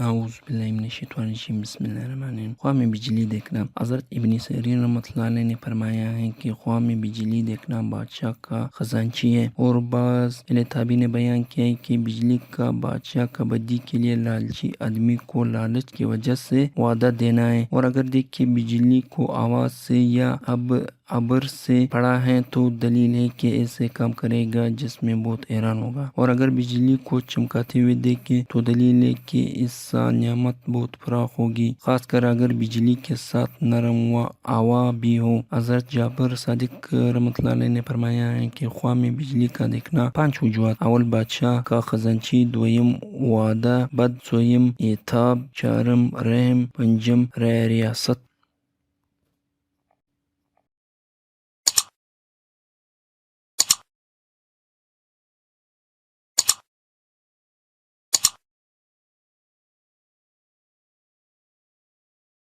اعوذ باللہ من الشیطان الرجیم، بسم اللہ الرحمن الرحیم۔ خواہ میں بجلی دیکھنا۔ حضرت ابن سیرین رحمۃ اللہ علیہ نے فرمایا ہے کہ خواہ میں بجلی دیکھنا بادشاہ کا خزانچی ہے، اور بعض تابی نے بیان کیا ہے کہ بجلی کا بادشاہ کا بدی کے لیے لالچی آدمی کو لالچ کی وجہ سے وعدہ دینا ہے، اور اگر دیکھے بجلی کو آواز سے یا ابر سے پڑا ہے تو دلیل ہے کہ ایسے کام کرے گا جس میں بہت حیران ہوگا، اور اگر بجلی کو چمکاتے ہوئے دیکھے تو دلیل ہے کہ اس سال نعمت بہت فراخ ہوگی، خاص کر اگر بجلی کے ساتھ نرم و آوا بھی ہو۔ حضرت جعفر صادق رحمۃ اللہ علیہ نے فرمایا ہے کہ خواہ میں بجلی کا دیکھنا 5 وجوہات: اول بادشاہ کا خزانچی، دویم وعدہ بد، سوم عتاب، چارم رحم، پنجم ریاست۔